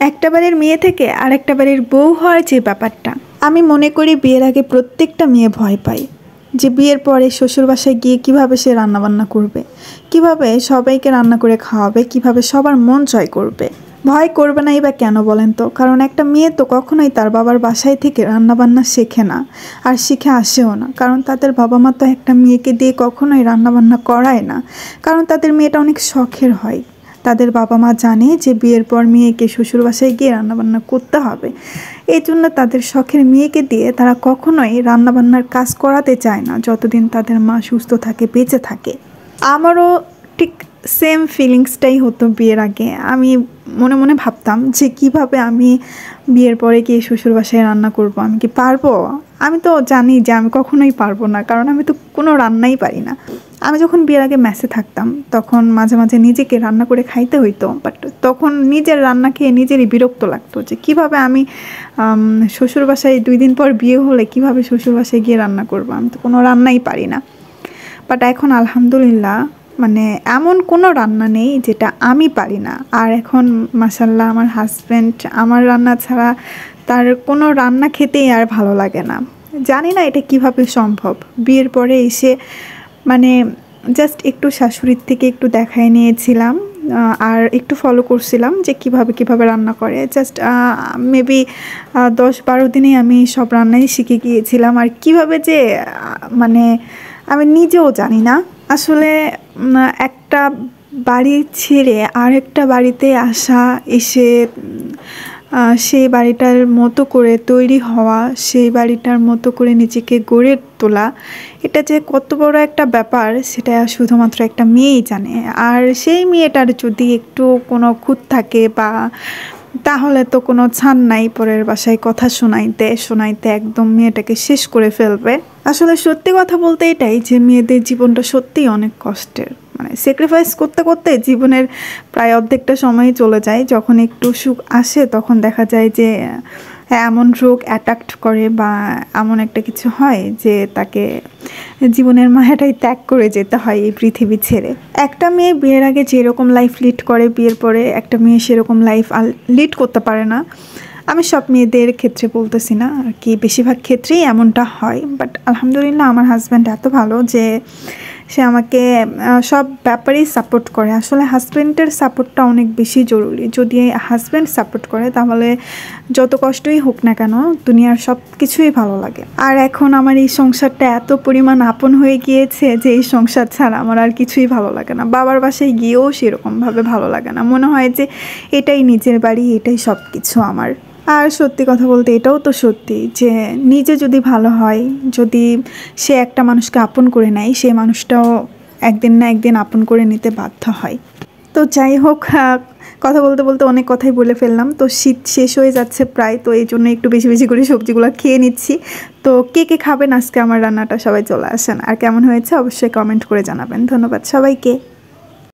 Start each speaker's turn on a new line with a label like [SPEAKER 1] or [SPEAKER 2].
[SPEAKER 1] একটা বাড়ির মেয়ে থেকে আরেকটা বাড়ির বউ হওয়ার যে ব্যাপারটা, আমি মনে করি বিয়ের আগে প্রত্যেকটা মেয়ে ভয় পায় যে বিয়ের পরে শ্বশুর বাসায় গিয়ে কীভাবে সে রান্নাবান্না করবে, কিভাবে সবাইকে রান্না করে খাওয়াবে, কিভাবে সবার মন জয় করবে। ভয় করবে নাই বা কেন বলেন তো? কারণ একটা মেয়ে তো কখনোই তার বাবার বাসায় থেকে রান্নাবান্না শেখে না, আর শিখে আসেও না। কারণ তাদের বাবা মা তো একটা মেয়েকে দিয়ে কখনোই রান্নাবান্না করায় না, কারণ তাদের মেয়েটা অনেক শখের হয়। তাদের বাবা মা জানে যে বিয়ের পর মেয়েকে শ্বশুর বাসায় গিয়ে রান্নাবান্না করতে হবে, এই জন্য তাদের শখের মেয়েকে দিয়ে তারা কখনোই রান্নাবান্নার কাজ করাতে চায় না যতদিন তাদের মা সুস্থ থাকে, বেঁচে থাকে। আমারও ঠিক সেম ফিলিংসটাই হতো বিয়ের আগে। আমি মনে মনে ভাবতাম যে কিভাবে আমি বিয়ের পরে গিয়ে শ্বশুর বাসায় রান্না করব, আমি কি পারবো? আমি তো জানি যে আমি কখনোই পারবো না, কারণ আমি তো কোনো রান্নাই পারি না। আমি যখন বিয়ের আগে মেসে থাকতাম তখন মাঝে মাঝে নিজেকে রান্না করে খাইতে হইতো, বাট তখন নিজের রান্না খেয়ে নিজেরই বিরক্ত লাগতো যে কিভাবে আমি শ্বশুর বাসায় 2 দিন পর বিয়ে হলে কিভাবে শ্বশুর বাসায় গিয়ে রান্না করবো, আমি তো কোনো রান্নাই পারি না। বাট এখন আলহামদুলিল্লাহ মানে এমন কোনো রান্না নেই যেটা আমি পারি না। আর এখন মাশাল্লাহ আমার হাজব্যান্ড আমার রান্না ছাড়া তার কোনো রান্না খেতেই আর ভালো লাগে না। জানি না এটা কিভাবে সম্ভব। বিয়ের পরে এসে মানে জাস্ট একটু শাশুড়ির থেকে একটু দেখাই নিয়েছিলাম আর একটু ফলো করছিলাম যে কিভাবে রান্না করে। জাস্ট মেবি 10-12 দিনেই আমি সব রান্নাই শিখে গিয়েছিলাম। আর কিভাবে যে মানে আমি নিজেও জানি না। আসলে একটা বাড়ি ছেড়ে আরেকটা বাড়িতে আসা, এসে সেই বাড়িটার মতো করে তৈরি হওয়া, সেই বাড়িটার মতো করে নিজেকে গড়ে তোলা, এটা যে কত বড় একটা ব্যাপার সেটা শুধুমাত্র একটা মেয়েই জানে। আর সেই মেয়েটার যদি একটু কোনো খুঁত থাকে বা তাহলে তো কোনো ছাড় নাই, পরের বাসায় কথা শোনাইতে একদম মেয়েটাকে শেষ করে ফেলবে। আসলে সত্যি কথা বলতে এটাই যে মেয়েদের জীবনটা সত্যিই অনেক কষ্টের। মানে স্যাক্রিফাইস করতে করতে জীবনের প্রায় অর্ধেকটা সময় চলে যায়। যখন একটু সুখ আসে তখন দেখা যায় যে এমন রোগ অ্যাটাক করে বা এমন একটা কিছু হয় যে তাকে জীবনের মায়াটাই ত্যাগ করে যেতে হয় এই পৃথিবী ছেড়ে। একটা মেয়ে বিয়ের আগে যেরকম লাইফ লিড করে, বিয়ের পরে একটা মেয়ে সেরকম লাইফ লিড করতে পারে না। আমি সব মেয়েদের ক্ষেত্রে বলতেছি না, আর কি বেশিরভাগ ক্ষেত্রেই এমনটা হয়। বাট আলহামদুলিল্লাহ আমার হাজব্যান্ড এত ভালো যে সে আমাকে সব ব্যাপারেই সাপোর্ট করে। আসলে হাজব্যান্ডের সাপোর্টটা অনেক বেশি জরুরি। যদি হাজব্যান্ড সাপোর্ট করে তাহলে যত কষ্টই হোক না কেন দুনিয়ার সব কিছুই ভালো লাগে। আর এখন আমার এই সংসারটা এত পরিমাণ আপন হয়ে গিয়েছে যে এই সংসার ছাড়া আমার আর কিছুই ভালো লাগে না। বাবার বাসায় গিয়েও সেরকমভাবে ভালো লাগে না, মনে হয় যে এটাই নিজের বাড়ি, এটাই সব কিছু আমার। আর সত্যি কথা বলতে এটাও তো সত্যি যে নিজে যদি ভালো হয়, যদি সে একটা মানুষকে আপন করে নেয়, সেই মানুষটাও একদিন না একদিন আপন করে নিতে বাধ্য হয়। তো যাই হোক, কথা বলতে বলতে অনেক কথাই বলে ফেললাম। তো শীত শেষ হয়ে যাচ্ছে প্রায়, তো এই জন্য একটু বেশি বেশি করে সবজিগুলো খেয়ে নিচ্ছি। তো কে কে খাবেন আজকে আমার রান্নাটা সবাই চলে আসেন। আর কেমন হয়েছে অবশ্যই কমেন্ট করে জানাবেন। ধন্যবাদ সবাইকে।